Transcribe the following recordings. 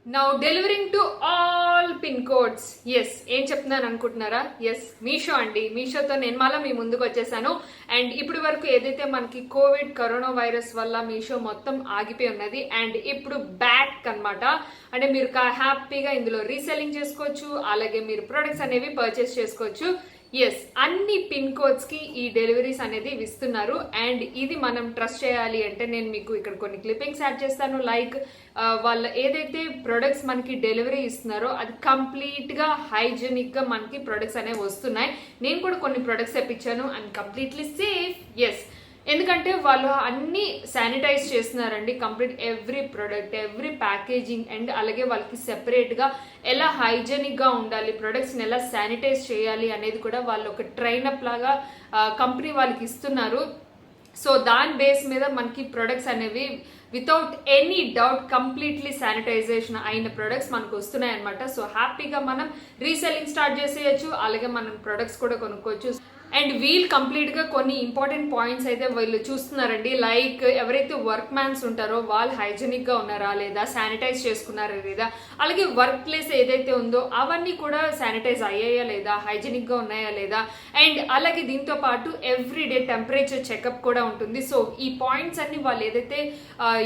Now delivering to all pin codes. Yes, ఏం చెప్తున్నాను అనుకుంటున్నారా? ఎస్, మీషో అండి. మీషోతో నేను మళ్ళీ మీ ముందుకు వచ్చేసాను. అండ్ ఇప్పటి వరకు ఏదైతే మనకి కరోనా వైరస్ వల్ల మీషో మొత్తం ఆగిపోయి ఉన్నది, అండ్ ఇప్పుడు బ్యాక్ అన్నమాట. అంటే మీరు హ్యాపీగా ఇందులో రీసెల్లింగ్ చేసుకోవచ్చు, అలాగే మీరు ప్రొడక్ట్స్ అనేవి పర్చేస్ చేసుకోవచ్చు. ఎస్, అన్ని పిన్ కోడ్స్ కి ఈ డెలివరీస్ అనేది ఇస్తున్నారు. అండ్ ఇది మనం ట్రస్ట్ చేయాలి అంటే నేను మీకు ఇక్కడ కొన్ని క్లిప్పింగ్స్ యాడ్ చేస్తాను. లైక్ వాళ్ళ ఏదైతే ప్రొడక్ట్స్ మనకి డెలివరీ ఇస్తున్నారో అది కంప్లీట్ గా హైజెనిక్ గా మనకి ప్రొడక్ట్స్ అనేవి వస్తున్నాయి. నేను కూడా కొన్ని ప్రొడక్ట్స్ తెప్పించాను అండ్ కంప్లీట్లీ సేఫ్. ఎస్, ఎందుకంటే వాళ్ళు అన్ని శానిటైజ్ చేస్తున్నారండి, complete every product, every packaging. And అలాగే వాళ్ళకి సెపరేట్ గా ఎలా హైజెనిక్ గా ఉండాలి, ప్రొడక్ట్స్ ని ఎలా శానిటైజ్ చేయాలి అనేది కూడా వాళ్ళు ఒక ట్రైనప్ లాగా కంపెనీ వాళ్ళకి ఇస్తున్నారు. సో దాని బేస్ మీద మనకి ప్రొడక్ట్స్ అనేవి without any doubt completely sanitization అయిన ప్రొడక్ట్స్ మనకు వస్తున్నాయి అనమాట. సో హ్యాపీగా మనం రీసెల్లింగ్ స్టార్ట్ చేసేయచ్చు, అలాగే మనం ప్రొడక్ట్స్ కూడా కొనుక్కోవచ్చు. అండ్ వీళ్ళు కంప్లీట్ గా కొన్ని ఇంపార్టెంట్ పాయింట్స్ అయితే వీళ్ళు చూస్తున్నారండి. లైక్ ఎవరైతే వర్క్ మ్యాన్స్ ఉంటారో వాళ్ళు హైజెనిక్ గా ఉన్నారా లేదా, శానిటైజ్ చేసుకున్నారా లేదా, అలాగే వర్క్ ప్లేస్ ఏదైతే ఉందో అవన్నీ కూడా శానిటైజ్ అయ్యాయా లేదా, హైజెనిక్ గా ఉన్నాయా లేదా. అండ్ అలాగే దీంతో పాటు ఎవ్రీడే టెంపరేచర్ చెకప్ కూడా ఉంటుంది. సో ఈ పాయింట్స్ అన్ని వాళ్ళు ఏదైతే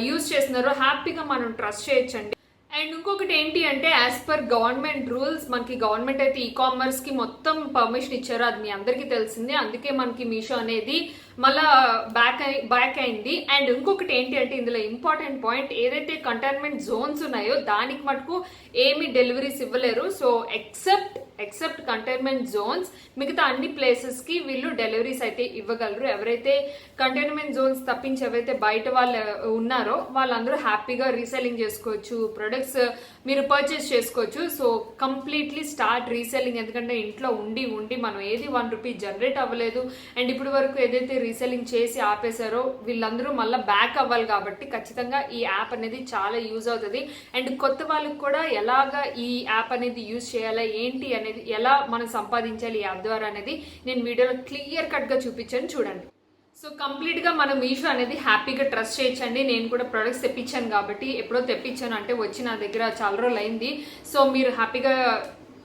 యూజ్ చేస్తున్నారో హ్యాపీగా మనం ట్రస్ట్ చేయొచ్చండి. అండ్ ఇంకొకటి ఏంటి అంటే యాజ్ పర్ గవర్నమెంట్ రూల్స్, మనకి గవర్నమెంట్ అయితే ఈ కామర్స్ కి మొత్తం పర్మిషన్ ఇచ్చారో అది మీ అందరికీ తెలిసిందే. అందుకే మనకి మీషో అనేది మళ్ళా బ్యాక్ అయింది. అండ్ ఇంకొకటి ఏంటి అంటే ఇందులో ఇంపార్టెంట్ పాయింట్, ఏదైతే కంటైన్మెంట్ జోన్స్ ఉన్నాయో దానికి మటుకు ఏమి డెలివరీస్ ఇవ్వలేరు. సో ఎక్సెప్ట్ కంటైన్మెంట్ జోన్స్, మిగతా అన్ని ప్లేసెస్ కి వీళ్ళు డెలివరీస్ అయితే ఇవ్వగలరు. ఎవరైతే కంటైన్మెంట్ జోన్స్ తప్పించి ఎవరైతే బయట వాళ్ళు ఉన్నారో వాళ్ళందరూ హ్యాపీగా రీసెల్లింగ్ చేసుకోవచ్చు, ప్రొడక్ట్స్ మీరు పర్చేస్ చేసుకోవచ్చు. సో కంప్లీట్లీ స్టార్ట్ రీసెల్లింగ్, ఎందుకంటే ఇంట్లో ఉండి మనం ఏది ₹1 జనరేట్ అవ్వలేదు. అండ్ ఇప్పటి వరకు ఏదైతే రీసెల్లింగ్ చేసి ఆపేశారో వీళ్ళందరూ మళ్ళీ బ్యాక్ అవ్వాలి. కాబట్టి ఖచ్చితంగా ఈ యాప్ అనేది చాలా యూజ్ అవుతుంది. అండ్ కొత్త వాళ్ళకి కూడా ఎలాగా ఈ యాప్ అనేది యూజ్ చేయాలా ఏంటి అనేది, ఎలా మనం సంపాదించాలి ఈ యాప్ ద్వారా అనేది నేను వీడియోలో క్లియర్ కట్ గా చూపించాను, చూడండి. సో కంప్లీట్ గా మనం మీషో అనేది హ్యాపీగా ట్రస్ట్ చేయొచ్చండి. నేను కూడా ప్రొడక్ట్స్ తెప్పించాను కాబట్టి, ఎప్పుడో తెప్పించాను అంటే వచ్చి నా దగ్గర చాలా రోజులు అయింది. సో మీరు హ్యాపీగా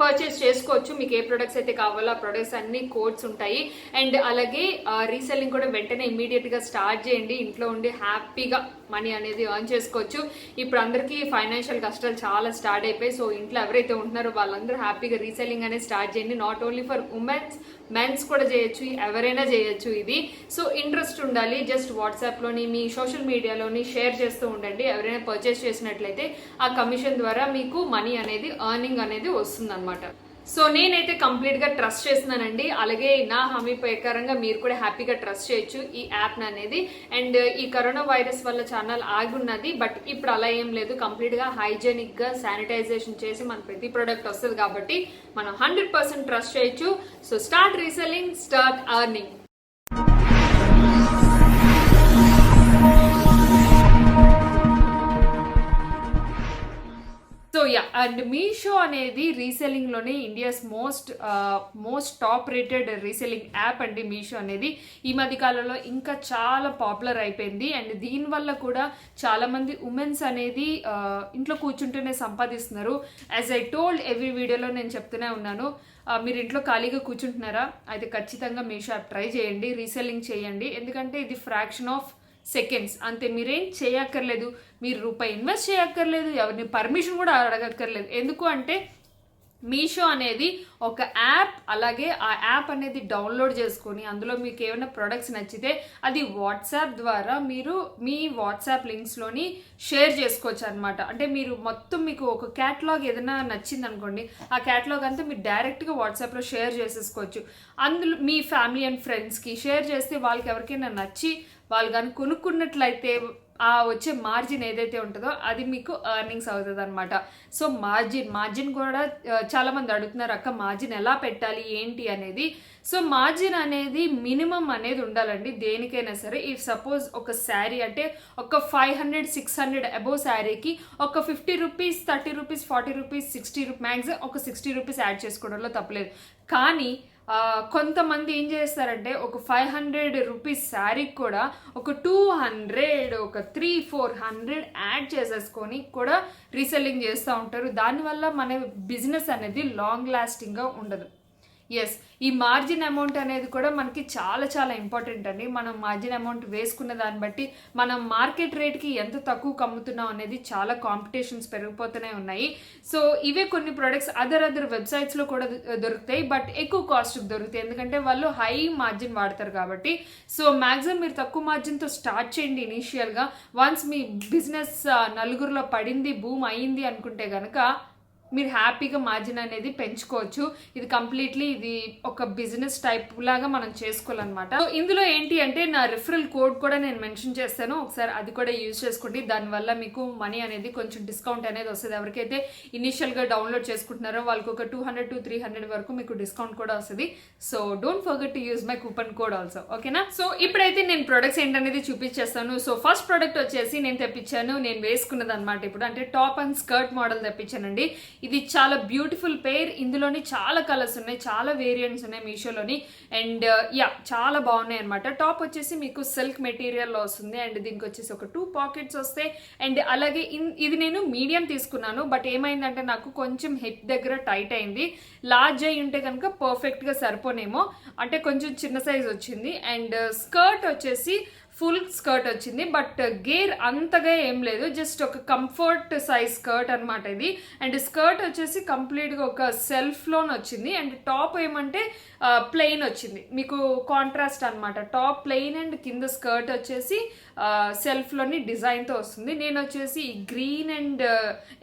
పర్చేస్ చేసుకోవచ్చు. మీకు ఏ ప్రొడక్ట్స్ అయితే కావాలో ఆ ప్రొడక్ట్స్ అన్ని కోడ్స్ ఉంటాయి. అండ్ అలాగే రీసెల్లింగ్ కూడా వెంటనే ఇమీడియట్ గా స్టార్ట్ చేయండి. ఇంట్లో ఉండి హ్యాపీగా మనీ అనేది ఎర్న్ చేసుకోవచ్చు. ఇప్పుడు అందరికీ ఫైనాన్షియల్ కష్టాలు చాలా స్టార్ట్ అయిపోయి, సో ఇంట్లో ఎవరైతే ఉంటున్నారో వాళ్ళందరూ హ్యాపీగా రీసెల్లింగ్ అనేది స్టార్ట్ చేయండి. Not only for womens, mens కూడా చేయొచ్చు, ఎవరైనా చేయొచ్చు ఇది. సో ఇంట్రెస్ట్ ఉండాలి. జస్ట్ వాట్సాప్లోని మీ సోషల్ మీడియాలోని షేర్ చేస్తూ ఉండండి. ఎవరైనా పర్చేస్ చేసినట్లయితే ఆ కమిషన్ ద్వారా మీకు మనీ అనేది ఎర్నింగ్ అనేది వస్తుంది అనమాట. సో నేనైతే కంప్లీట్ గా ట్రస్ట్ చేస్తున్నానండి. అలాగే నా హామీ ప్రకారంగా మీరు కూడా హ్యాపీగా ట్రస్ట్ చేయొచ్చు ఈ యాప్ అనేది. అండ్ ఈ కరోనా వైరస్ వల్ల ఛానల్ ఆగున్నది, బట్ ఇప్పుడు అలా ఏం లేదు. కంప్లీట్ గా హైజెనిక్ గా శానిటైజేషన్ చేసి మన ప్రతి ప్రోడక్ట్ వస్తుంది కాబట్టి మనం 100% ట్రస్ట్ చేయొచ్చు. So start reselling, start earning. So yeah, and Meesho అనేది రీసెల్లింగ్ లోనే India's most top rated reselling app అండి. మీషో అనేది ఈ మధ్య కాలంలో ఇంకా చాలా పాపులర్ అయిపోయింది. అండ్ దీనివల్ల కూడా చాలా మంది ఉమెన్స్ అనేది ఇంట్లో కూర్చుంటూనే సంపాదిస్తున్నారు. యాజ్ ఐ టోల్డ్ ఎవ్రీ వీడియోలో నేను చెప్తూనే ఉన్నాను, మీరు ఇంట్లో ఖాళీగా కూర్చుంటున్నారా అయితే ఖచ్చితంగా మీషో యాప్ ట్రై చేయండి, రీసెల్లింగ్ చేయండి. ఎందుకంటే ఇది ఫ్రాక్షన్ ఆఫ్ సెకండ్స్ అంతే. మీరేం చేయక్కర్లేదు, మీరు రూపాయి ఇన్వెస్ట్ చేయక్కర్లేదు, ఎవరిని పర్మిషన్ కూడా అడగక్కర్లేదు. ఎందుకు అంటే మీషో అనేది ఒక యాప్. అలాగే ఆ యాప్ అనేది డౌన్లోడ్ చేసుకొని అందులో మీకు ఏమైనా ప్రొడక్ట్స్ నచ్చితే అది వాట్సాప్ ద్వారా మీరు మీ వాట్సాప్ లింక్స్లోని షేర్ చేసుకోవచ్చు అనమాట. అంటే మీరు మొత్తం మీకు ఒక క్యాటలాగ్ ఏదైనా నచ్చింది అనుకోండి, ఆ క్యాటలాగ్ అంతా మీరు డైరెక్ట్గా వాట్సాప్లో షేర్ చేసేసుకోవచ్చు. అందులో మీ ఫ్యామిలీ అండ్ ఫ్రెండ్స్కి షేర్ చేస్తే వాళ్ళకి ఎవరికైనా నచ్చి వాళ్ళు కానీ కొనుక్కున్నట్లయితే ఆ వచ్చే మార్జిన్ ఏదైతే ఉంటుందో అది మీకు ఎర్నింగ్స్ అవుతుంది అనమాట. సో మార్జిన్ కూడా చాలా మంది అడుగుతున్నారు, అక్క మార్జిన్ ఎలా పెట్టాలి ఏంటి అనేది. సో మార్జిన్ అనేది మినిమం అనేది ఉండాలండి దేనికైనా సరే. ఇఫ్ సపోజ్ ఒక శారీ అంటే ఒక 500-600 అబోవ్ శారీకి ఒక ₹50, ₹30, ₹40, ₹60, మ్యాక్సిమం ఒక ₹60 యాడ్ చేసుకోవడంలో తప్పలేదు. కానీ కొంతమంది ఏం చేస్తారంటే ఒక 500 రూపీస్ శారీకి కూడా ఒక 200 ఒక 300-400 యాడ్ చేసేసుకొని కూడా రీసెల్లింగ్ చేస్తూ ఉంటారు. దానివల్ల మన బిజినెస్ అనేది లాంగ్ లాస్టింగ్గా ఉండదు. ఎస్, ఈ మార్జిన్ అమౌంట్ అనేది కూడా మనకి చాలా చాలా ఇంపార్టెంట్ అండి. మనం మార్జిన్ అమౌంట్ వేసుకున్న దాన్ని బట్టి మనం మార్కెట్ రేట్కి ఎంత తక్కువ అమ్ముతున్నాం అనేది చాలా కాంపిటీషన్స్ పెరిగిపోతూనే ఉన్నాయి. సో ఇవే కొన్ని ప్రొడక్ట్స్ అదర్ వెబ్సైట్స్లో కూడా దొరుకుతాయి, బట్ ఎక్కువ కాస్ట్కి దొరుకుతాయి, ఎందుకంటే వాళ్ళు హై మార్జిన్ వాడతారు కాబట్టి. సో మ్యాక్సిమం మీరు తక్కువ మార్జిన్తో స్టార్ట్ చేయండి ఇనీషియల్గా. వన్స్ మీ బిజినెస్ నలుగురిలో పడింది, బూమ్ అయ్యింది అనుకుంటే కనుక మీరు హ్యాపీగా మార్జిన్ అనేది పెంచుకోవచ్చు. ఇది కంప్లీట్లీ ఇది ఒక బిజినెస్ టైప్ లాగా మనం చేసుకోవాలన్నమాట. సో ఇందులో ఏంటి అంటే నా రిఫరల్ కోడ్ కూడా నేను మెన్షన్ చేస్తాను, ఒకసారి అది కూడా యూజ్ చేసుకోండి. దానివల్ల మీకు మనీ అనేది కొంచెం డిస్కౌంట్ అనేది వస్తుంది. ఎవరికైతే ఇనిషియల్గా డౌన్లోడ్ చేసుకుంటున్నారో వాళ్ళకి ఒక 200 to 300 వరకు మీకు డిస్కౌంట్ కూడా వస్తుంది. So don't forget to use my coupon code also, ఓకేనా? సో ఇప్పుడైతే నేను ప్రొడక్ట్స్ ఏంటనేది చూపించేస్తాను. సో ఫస్ట్ ప్రొడక్ట్ వచ్చేసి నేను తెప్పించాను, నేను వేసుకున్నది అనమాట ఇప్పుడు, అంటే టాప్ అండ్ స్కర్ట్ మోడల్ తెప్పించానండి. ఇది చాలా బ్యూటిఫుల్ పేర్. ఇందులోని చాలా కలర్స్ ఉన్నాయి, చాలా వేరియంట్స్ ఉన్నాయి మీషోలోని. అండ్ చాలా బాగున్నాయి అనమాట. టాప్ వచ్చేసి మీకు సిల్క్ మెటీరియల్లో వస్తుంది అండ్ దీనికి వచ్చేసి ఒక 2 పాకెట్స్ వస్తాయి. అండ్ అలాగే ఇది నేను మీడియం తీసుకున్నాను, బట్ ఏమైందంటే నాకు కొంచెం హిప్ దగ్గర టైట్ అయింది. లార్జ్ అయి ఉంటే కనుక పర్ఫెక్ట్గా సరిపోనేమో, అంటే కొంచెం చిన్న సైజ్ వచ్చింది. అండ్ స్కర్ట్ వచ్చేసి ఫుల్ స్కర్ట్ వచ్చింది, బట్ గేర్ అంతగా ఏం లేదు, జస్ట్ ఒక కంఫర్ట్ సైజ్ స్కర్ట్ అనమాట ఇది. అండ్ స్కర్ట్ వచ్చేసి కంప్లీట్గా ఒక సెల్ఫ్లోన్ వచ్చింది. అండ్ టాప్ ఏమంటే ప్లెయిన్ వచ్చింది, మీకు కాంట్రాస్ట్ అనమాట. టాప్ ప్లెయిన్ అండ్ కింద స్కర్ట్ వచ్చేసి సెల్ఫ్లోని డిజైన్తో వస్తుంది. నేను వచ్చేసి గ్రీన్ అండ్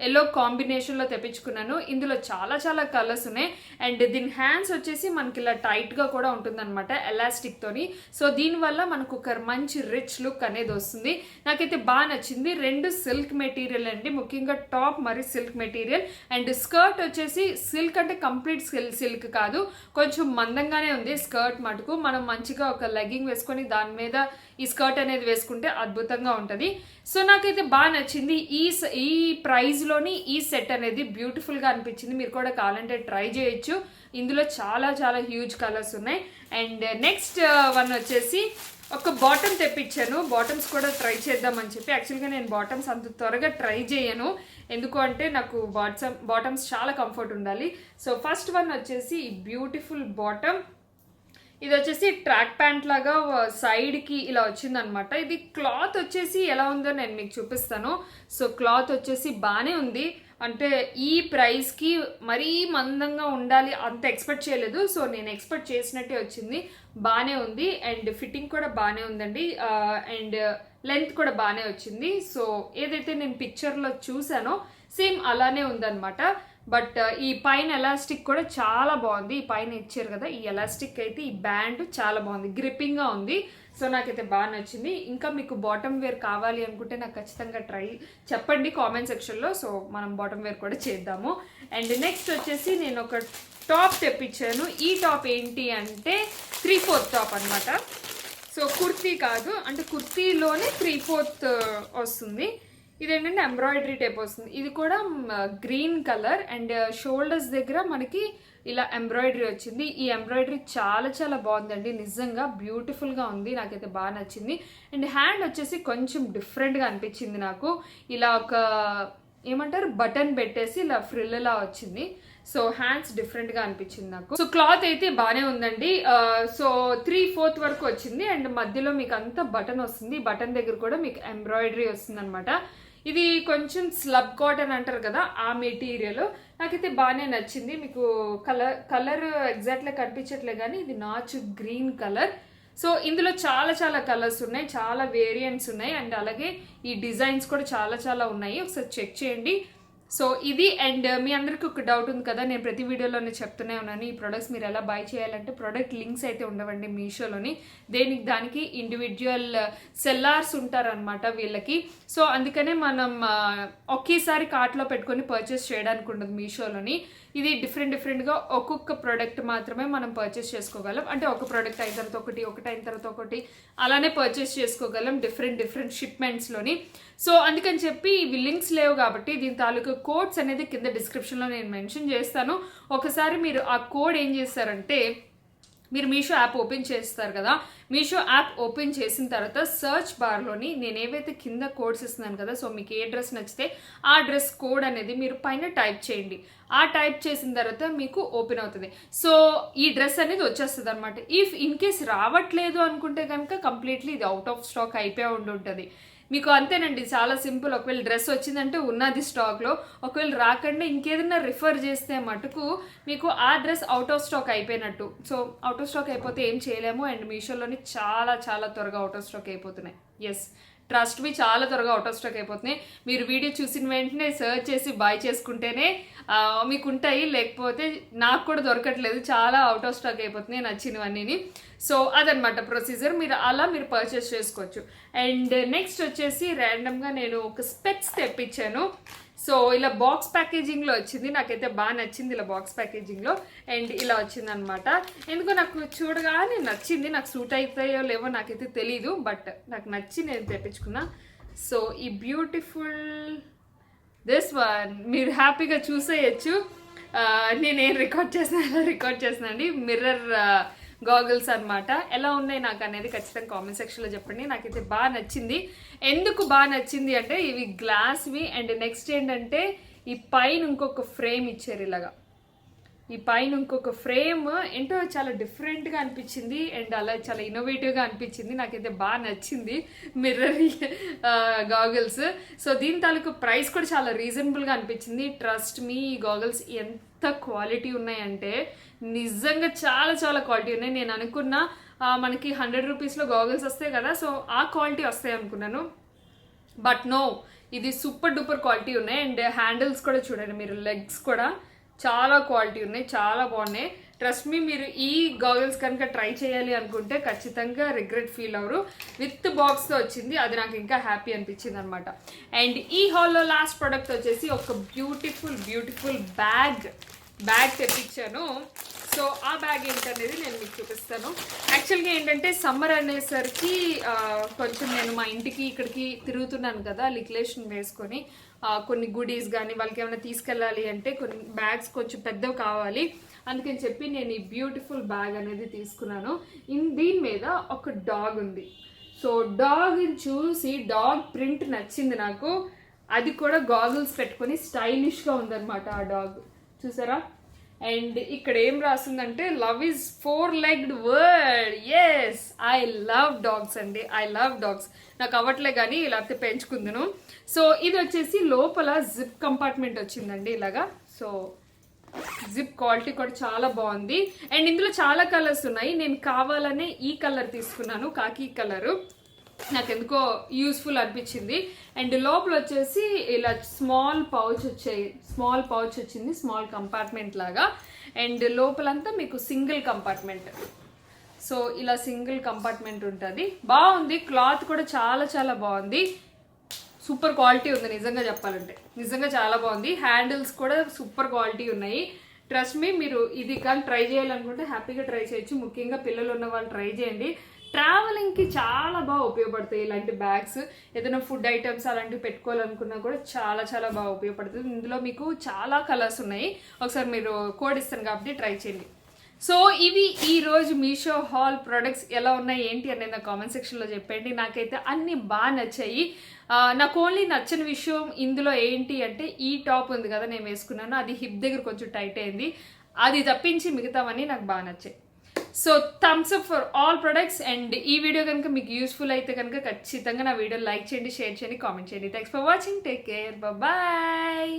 ఎల్లో కాంబినేషన్లో తెప్పించుకున్నాను. ఇందులో చాలా చాలా కలర్స్ ఉన్నాయి. అండ్ దీని హ్యాండ్స్ వచ్చేసి మనకి ఇలా టైట్గా కూడా ఉంటుందన్నమాట ఎలాస్టిక్తోని. సో దీనివల్ల మనకు ఒక మంచి రిచ్ లుక్ అనేది వస్తుంది. నాకైతే బాగా నచ్చింది. 2 సిల్క్ మెటీరియల్ అండి, ముఖ్యంగా టాప్ మరి సిల్క్ మెటీరియల్. అండ్ స్కర్ట్ వచ్చేసి సిల్క్ అంటే కంప్లీట్ సిల్క్ కాదు, కొంచెం మందంగానే ఉంది స్కర్ట్ మటుకు. మనం మంచిగా ఒక లెగ్గింగ్ వేసుకొని దాని మీద ఈ స్కర్ట్ అనేది వేసుకుంటే అద్భుతంగా ఉంటుంది. సో నాకైతే బాగా నచ్చింది. ఈ ప్రైస్లోని ఈ సెట్ అనేది బ్యూటిఫుల్గా అనిపించింది. మీరు కూడా కావాలంటే ట్రై చేయొచ్చు. ఇందులో చాలా చాలా హ్యూజ్ కలర్స్ ఉన్నాయి. అండ్ నెక్స్ట్ వన్ వచ్చేసి ఒక బాటమ్ తెప్పించాను. బాటమ్స్ కూడా ట్రై చేద్దామని చెప్పి. యాక్చువల్గా నేను బాటమ్స్ అంత త్వరగా ట్రై చేయను, ఎందుకు అంటే నాకు బాటమ్స్ చాలా కంఫర్ట్ ఉండాలి. సో ఫస్ట్ వన్ వచ్చేసి ఈ బ్యూటిఫుల్ బాటమ్. ఇది వచ్చేసి ట్రాక్ ప్యాంట్ లాగా సైడ్కి ఇలా వచ్చిందనమాట. ఇది క్లాత్ వచ్చేసి ఎలా ఉందో నేను మీకు చూపిస్తాను. సో క్లాత్ వచ్చేసి బాగానే ఉంది, అంటే ఈ ప్రైస్కి మరీ మందంగా ఉండాలి అంత ఎక్స్పెక్ట్ చేయలేదు. సో నేను ఎక్స్పెక్ట్ చేసినట్టే వచ్చింది, బాగానే ఉంది. అండ్ ఫిట్టింగ్ కూడా బాగానే ఉందండి. అండ్ లెంత్ కూడా బాగానే వచ్చింది. సో ఏదైతే నేను పిక్చర్లో చూసానో సేమ్ అలానే ఉందన్నమాట. బట్ ఈ పైన ఎలాస్టిక్ కూడా చాలా బాగుంది. ఈ పైన ఇచ్చారు కదా ఈ ఎలాస్టిక్ అయితే, ఈ బ్యాండ్ చాలా బాగుంది, గ్రిప్పింగ్గా ఉంది. సో నాకైతే బాగా నచ్చింది. ఇంకా మీకు బాటమ్ వేర్ కావాలి అనుకుంటే నాకు ఖచ్చితంగా చెప్పండి కామెంట్ సెక్షన్లో. సో మనం బాటమ్ వేర్ కూడా చేద్దాము. అండ్ నెక్స్ట్ వచ్చేసి నేను ఒక టాప్ తెప్పించాను. ఈ టాప్ ఏంటి అంటే 3/4 టాప్ అనమాట. సో కుర్తీ కాదు, అంటే కుర్తీలోనే 3/4 వస్తుంది. ఇదేంటంటే ఎంబ్రాయిడరీ టైప్ వస్తుంది. ఇది కూడా గ్రీన్ కలర్ అండ్ షోల్డర్స్ దగ్గర మనకి ఇలా ఎంబ్రాయిడరీ వచ్చింది. ఈ ఎంబ్రాయిడరీ చాలా చాలా బాగుందండి, నిజంగా బ్యూటిఫుల్గా ఉంది, నాకైతే బాగా నచ్చింది. అండ్ హ్యాండ్ వచ్చేసి కొంచెం డిఫరెంట్గా అనిపించింది నాకు. ఇలా ఒక ఏమంటారు బటన్ పెట్టేసి ఇలా ఫ్రిల్లా వచ్చింది. సో హ్యాండ్స్ డిఫరెంట్గా అనిపించింది నాకు. సో క్లాత్ అయితే బాగానే ఉందండి. సో 3/4 వరకు వచ్చింది. అండ్ మధ్యలో మీకు అంతా బటన్ వస్తుంది. బటన్ దగ్గర కూడా మీకు ఎంబ్రాయిడరీ వస్తుంది అనమాట. ఇది కొంచెం స్లబ్ కాటన్ అంటారు కదా ఆ మెటీరియల్, నాకైతే బాగానే నచ్చింది. మీకు కలర్ ఎగ్జాక్ట్గా కనిపించట్లే కానీ ఇది నాచు గ్రీన్ కలర్. సో ఇందులో చాలా చాలా కలర్స్ ఉన్నాయి, చాలా వేరియంట్స్ ఉన్నాయి. అండ్ అలాగే ఈ డిజైన్స్ కూడా చాలా చాలా ఉన్నాయి, ఒకసారి చెక్ చేయండి. సో ఇది. అండ్ మీ అందరికీ ఒక డౌట్ ఉంది కదా, నేను ప్రతి వీడియోలోనే చెప్తూనే ఉన్నాను, ఈ ప్రొడక్ట్స్ మీరు ఎలా బై చేయాలంటే ప్రొడక్ట్ లింక్స్ అయితే ఉండవండి మీషోలోని. దానికి ఇండివిజువల్ సెల్లార్స్ ఉంటారనమాట వీళ్ళకి. సో అందుకనే మనం ఒకేసారి కార్ట్లో పెట్టుకొని పర్చేస్ చేయడానికి ఉండదు మీషోలోని. ఇది డిఫరెంట్గా ఒక్కొక్క ప్రోడక్ట్ మాత్రమే మనం పర్చేస్ చేసుకోగలం. అంటే ఒక ప్రోడక్ట్ అయిన తర్వాత ఒకటి అయిన తర్వాత ఒకటి అలానే పర్చేస్ చేసుకోగలం డిఫరెంట్ షిప్మెంట్స్లోని. సో అందుకని చెప్పి ఇవి లింక్స్ లేవు కాబట్టి దీని తాలూకు కోడ్స్ అనేది కింద డిస్క్రిప్షన్లో నేను మెన్షన్ చేస్తాను. ఒకసారి మీరు ఆ కోడ్ ఏం చేస్తారంటే మీరు మీషో యాప్ ఓపెన్ చేస్తారు కదా, మీషో యాప్ ఓపెన్ చేసిన తర్వాత సర్చ్ బార్లోని నేను ఏవైతే కింద కోడ్స్ ఇస్తున్నాను కదా, సో మీకు ఏ డ్రెస్ నచ్చితే ఆ డ్రెస్ కోడ్ అనేది మీరు పైన టైప్ చేయండి. ఆ టైప్ చేసిన తర్వాత మీకు ఓపెన్ అవుతుంది. సో ఈ డ్రెస్ అనేది వచ్చేస్తుంది అనమాట. ఇఫ్ ఇన్ కేస్ రావట్లేదు అనుకుంటే కనుక కంప్లీట్లీ ఇది అవుట్ ఆఫ్ స్టాక్ అయిపోయి ఉంటుంది. మీకు అంతేనండి, చాలా సింపుల్. ఒకవేళ డ్రెస్ వచ్చిందంటే ఉన్నది స్టాక్లో, ఒకవేళ రాకుండా ఇంకేదైనా రిఫర్ చేస్తే మటుకు మీకు ఆ డ్రెస్ అవుట్ ఆఫ్ స్టాక్ అయిపోయినట్టు. సో అవుట్ ఆఫ్ స్టాక్ అయిపోతే ఏం చేయలేము. అండ్ మీషోలోని చాలా చాలా త్వరగా అవుట్ ఆఫ్ స్టాక్ అయిపోతున్నాయి. ఎస్, ట్రస్ట్ మీ, చాలా త్వరగా అవుట్ ఆఫ్ స్టాక్ అయిపోతున్నాయి. మీరు వీడియో చూసిన వెంటనే సర్చ్ చేసి బై చేసుకుంటేనే మీకు ఉంటాయి, లేకపోతే నాకు కూడా దొరకట్లేదు, చాలా అవుట్ ఆఫ్ స్టాక్ అయిపోతున్నాయి నచ్చినవన్నీ. సో అదనమాట ప్రొసీజర్, మీరు పర్చేస్ చేసుకోవచ్చు. అండ్ నెక్స్ట్ వచ్చేసి ర్యాండమ్గా నేను ఒక స్పెక్స్ తెప్పించాను. సో ఇలా బాక్స్ ప్యాకేజింగ్లో వచ్చింది, నాకైతే బాగా నచ్చింది ఇలా బాక్స్ ప్యాకేజింగ్లో. అండ్ ఇలా వచ్చింది అనమాట. ఎందుకో నాకు చూడగానే నచ్చింది, నాకు సూట్ అవుతాయో లేవో నాకైతే తెలీదు, బట్ నాకు నచ్చి నేను తెప్పించుకున్నా. సో ఈ బ్యూటిఫుల్ దిస్ వన్ మీరు హ్యాపీగా చూసేయచ్చు. నేనేం రికార్డ్ చేసిన అండి, మిర్రర్ గాగుల్స్ అనమాట. ఎలా ఉన్నాయి నాకు అనేది ఖచ్చితంగా కామెంట్ సెక్షన్లో చెప్పండి. నాకైతే బాగా నచ్చింది. ఎందుకు బాగా నచ్చింది అంటే ఇవి గ్లాస్వి, అండ్ నెక్స్ట్ ఏంటంటే ఈ పైన ఇంకొక ఫ్రేమ్ ఇచ్చారు ఇలాగా. ఈ పైన ఇంకొక ఫ్రేమ్ ఏంటో చాలా డిఫరెంట్గా అనిపించింది, అండ్ అలా చాలా ఇన్నోవేటివ్గా అనిపించింది. నాకైతే బాగా నచ్చింది మిర్రర్ గాగుల్స్. సో దీని తాలూకు ప్రైస్ కూడా చాలా రీజనబుల్గా అనిపించింది. ట్రస్ట్ మీ, ఈ గాగుల్స్ ఎంత క్వాలిటీ ఉన్నాయంటే నిజంగా చాలా చాలా క్వాలిటీ ఉన్నాయి. నేను అనుకున్నా మనకి 100 రూపీస్లో గాగుల్స్ వస్తాయి కదా, సో ఆ క్వాలిటీ వస్తాయి అనుకున్నాను, బట్ నో, ఇది సూపర్ డూపర్ క్వాలిటీ ఉన్నాయి. అండ్ హ్యాండిల్స్ కూడా చూడండి మీరు, లెగ్స్ కూడా చాలా క్వాలిటీ ఉన్నాయి, చాలా బాగున్నాయి. ట్రస్ట్ మీ, మీరు ఈ గాగుల్స్ కనుక ట్రై చేయాలి అనుకుంటే ఖచ్చితంగా రిగ్రెట్ ఫీల్ అవ్వరు. విత్ బాక్స్తో వచ్చింది, అది నాకు ఇంకా హ్యాపీ అనిపించింది అనమాట. అండ్ ఈ హాల్లో లాస్ట్ ప్రోడక్ట్ వచ్చేసి ఒక బ్యూటిఫుల్ బ్యాగ్ తెప్పించాను. సో ఆ బ్యాగ్ ఏంటనేది నేను మీకు చూపిస్తాను. యాక్చువల్గా ఏంటంటే సమ్మర్ అనేసరికి కొంచెం నేను మా ఇంటికి ఇక్కడికి తిరుగుతున్నాను కదా, లిక్లేషన్ వేసుకొని కొన్ని గుడీస్ కానీ వాళ్ళకి ఏమైనా తీసుకెళ్ళాలి అంటే కొన్ని బ్యాగ్స్ కొంచెం పెద్దవి కావాలి. అందుకని చెప్పి నేను ఈ బ్యూటిఫుల్ బ్యాగ్ అనేది తీసుకున్నాను. దీని మీద ఒక డాగ్ ఉంది. సో డాగ్ చూసి డాగ్ ప్రింట్ నచ్చింది నాకు. అది కూడా గాగుల్స్ పెట్టుకొని స్టైలిష్గా ఉందన్నమాట ఆ డాగ్, చూసారా. అండ్ ఇక్కడ ఏం రాస్తుందంటే love is 4-legged word. Yes, I love dogs అండి, ఐ లవ్ డాగ్స్. నాకు అవ్వట్లే కానీ లేకపోతే పెంచుకుందును. సో ఇది వచ్చేసి లోపల జిప్ కంపార్ట్మెంట్ వచ్చిందండి ఇలాగా. సో జిప్ క్వాలిటీ కూడా చాలా బాగుంది. అండ్ ఇందులో చాలా కలర్స్ ఉన్నాయి. నేను కావాలనే ఈ కలర్ తీసుకున్నాను, కాకి కలరు, నాకు ఎందుకో యూస్ఫుల్ అనిపించింది. అండ్ లోపల వచ్చేసి ఇలా స్మాల్ పౌచ్ వచ్చింది, స్మాల్ కంపార్ట్మెంట్ లాగా. అండ్ లోపలంతా మీకు సింగిల్ కంపార్ట్మెంట్. సో ఇలా సింగిల్ కంపార్ట్మెంట్ ఉంటుంది, బాగుంది. క్లాత్ కూడా చాలా చాలా బాగుంది, సూపర్ క్వాలిటీ ఉంది. నిజంగా చెప్పాలంటే నిజంగా చాలా బాగుంది. హ్యాండిల్స్ కూడా సూపర్ క్వాలిటీ ఉన్నాయి. ట్రస్ట్ మీ, మీరు ఇది కానీ ట్రై చేయాలనుకుంటే హ్యాపీగా ట్రై చేయొచ్చు. ముఖ్యంగా పిల్లలు ఉన్న వాళ్ళు ట్రై చేయండి. ట్రావెలింగ్కి చాలా బాగా ఉపయోగపడతాయి ఇలాంటి బ్యాగ్స్. ఏదైనా ఫుడ్ ఐటమ్స్ అలాంటివి పెట్టుకోవాలనుకున్నా కూడా చాలా చాలా బాగా ఉపయోగపడుతుంది. ఇందులో మీకు చాలా కలర్స్ ఉన్నాయి, ఒకసారి మీరు కోడ్ ఇస్తాను కాబట్టి ట్రై చేయండి. సో ఇవి ఈరోజు మీషో హాల్ ప్రొడక్ట్స్ ఎలా ఉన్నాయి ఏంటి అనేది నా కామెంట్ సెక్షన్లో చెప్పండి. నాకైతే అన్నీ బాగా నచ్చాయి. నాకు ఓన్లీ నచ్చని విషయం ఇందులో ఏంటి అంటే ఈ టాప్ ఉంది కదా నేను వేసుకున్నాను, అది హిప్ దగ్గర కొంచెం టైట్ అయింది. అది తప్పించి మిగతావన్నీ నాకు బాగా నచ్చాయి. So thumbs up for all products. And ఈ వీడియో కనుక మీకు యూస్ఫుల్ అయితే కనుక ఖచ్చితంగా నా వీడియో లైక్ చేయండి, షేర్ చేయండి, కామెంట్ చేయండి. Thanks for watching, take care, bye.